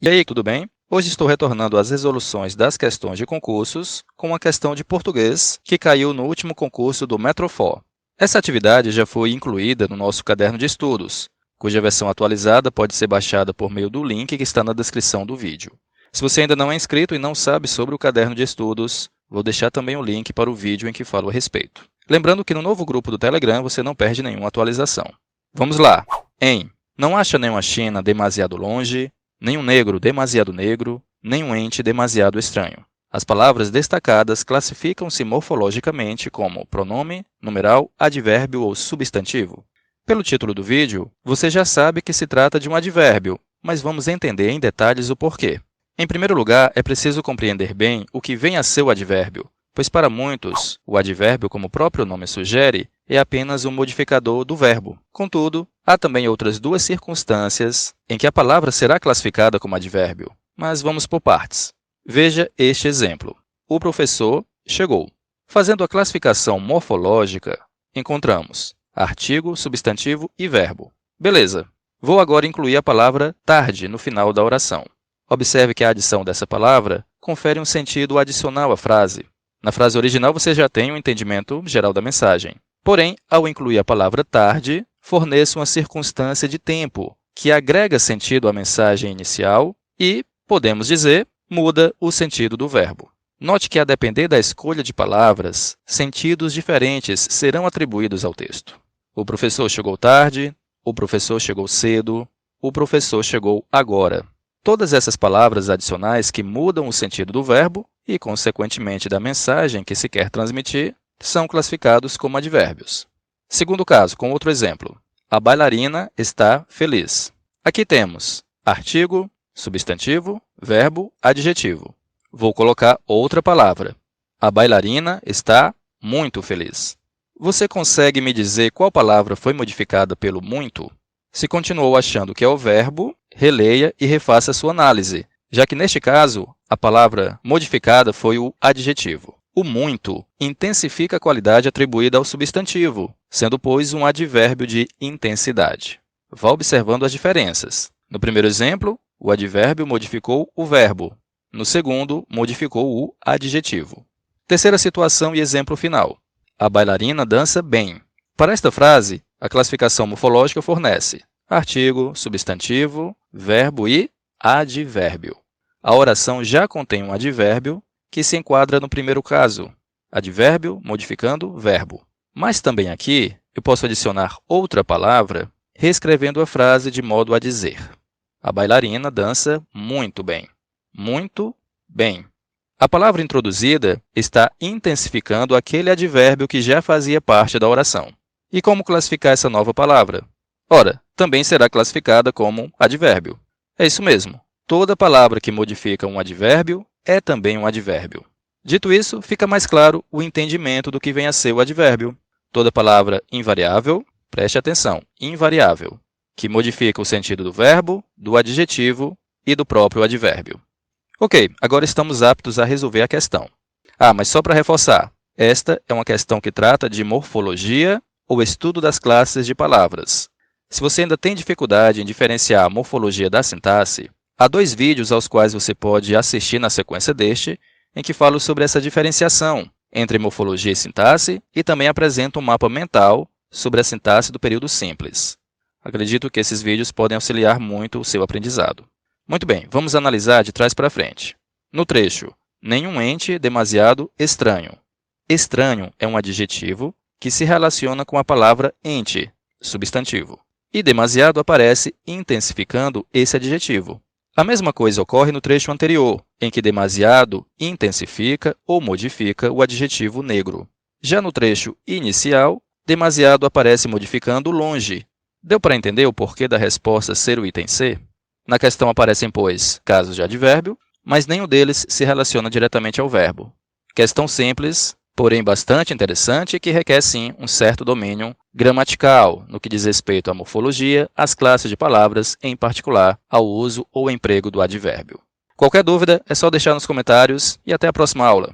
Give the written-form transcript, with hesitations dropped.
E aí, tudo bem? Hoje estou retornando às resoluções das questões de concursos com uma questão de português que caiu no último concurso do Metrofor. Essa atividade já foi incluída no nosso caderno de estudos, cuja versão atualizada pode ser baixada por meio do link que está na descrição do vídeo. Se você ainda não é inscrito e não sabe sobre o caderno de estudos, vou deixar também o link para o vídeo em que falo a respeito. Lembrando que no novo grupo do Telegram você não perde nenhuma atualização. Vamos lá! Não acha nenhuma China demasiado longe, nem um negro demasiado negro, nem um ente demasiado estranho. As palavras destacadas classificam-se morfologicamente como pronome, numeral, advérbio ou substantivo. Pelo título do vídeo, você já sabe que se trata de um advérbio, mas vamos entender em detalhes o porquê. Em primeiro lugar, é preciso compreender bem o que vem a ser o advérbio, pois para muitos, o advérbio, como o próprio nome sugere, é apenas um modificador do verbo. Contudo, há também outras duas circunstâncias em que a palavra será classificada como advérbio, mas vamos por partes. Veja este exemplo. O professor chegou. Fazendo a classificação morfológica, encontramos artigo, substantivo e verbo. Beleza. Vou agora incluir a palavra tarde no final da oração. Observe que a adição dessa palavra confere um sentido adicional à frase. Na frase original, você já tem um entendimento geral da mensagem. Porém, ao incluir a palavra tarde, forneço uma circunstância de tempo, que agrega sentido à mensagem inicial e, podemos dizer, muda o sentido do verbo. Note que, a depender da escolha de palavras, sentidos diferentes serão atribuídos ao texto. O professor chegou tarde, o professor chegou cedo, o professor chegou agora. Todas essas palavras adicionais que mudam o sentido do verbo e, consequentemente, da mensagem que se quer transmitir, são classificados como advérbios. Segundo caso, com outro exemplo. A bailarina está feliz. Aqui temos artigo, substantivo, verbo, adjetivo. Vou colocar outra palavra. A bailarina está muito feliz. Você consegue me dizer qual palavra foi modificada pelo muito? Se continuou achando que é o verbo, releia e refaça sua análise, já que, neste caso, a palavra modificada foi o adjetivo. O muito intensifica a qualidade atribuída ao substantivo, sendo, pois, um advérbio de intensidade. Vá observando as diferenças. No primeiro exemplo, o advérbio modificou o verbo. No segundo, modificou o adjetivo. Terceira situação e exemplo final. A bailarina dança bem. Para esta frase, a classificação morfológica fornece artigo, substantivo, verbo e advérbio. A oração já contém um advérbio que se enquadra no primeiro caso, advérbio modificando verbo. Mas também aqui, eu posso adicionar outra palavra, reescrevendo a frase de modo a dizer: a bailarina dança muito bem. Muito bem. A palavra introduzida está intensificando aquele advérbio que já fazia parte da oração. E como classificar essa nova palavra? Ora, também será classificada como advérbio. É isso mesmo. Toda palavra que modifica um advérbio é também um advérbio. Dito isso, fica mais claro o entendimento do que vem a ser o advérbio. Toda palavra invariável, preste atenção, invariável, que modifica o sentido do verbo, do adjetivo e do próprio advérbio. Ok, agora estamos aptos a resolver a questão. Mas só para reforçar, esta é uma questão que trata de morfologia ou estudo das classes de palavras. Se você ainda tem dificuldade em diferenciar a morfologia da sintaxe, há 2 vídeos aos quais você pode assistir na sequência deste, em que falo sobre essa diferenciação entre morfologia e sintaxe e também apresento um mapa mental sobre a sintaxe do período simples. Acredito que esses vídeos podem auxiliar muito o seu aprendizado. Muito bem, vamos analisar de trás para frente. No trecho, nenhum ente demasiado estranho. Estranho é um adjetivo que se relaciona com a palavra ente, substantivo. E demasiado aparece intensificando esse adjetivo. A mesma coisa ocorre no trecho anterior, em que demasiado intensifica ou modifica o adjetivo negro. Já no trecho inicial, demasiado aparece modificando longe. Deu para entender o porquê da resposta ser o item C? Na questão aparecem, pois, casos de advérbio, mas nenhum deles se relaciona diretamente ao verbo. Questão simples, porém bastante interessante e que requer, sim, um certo domínio gramatical no que diz respeito à morfologia, às classes de palavras, em particular ao uso ou emprego do advérbio. Qualquer dúvida é só deixar nos comentários e até a próxima aula.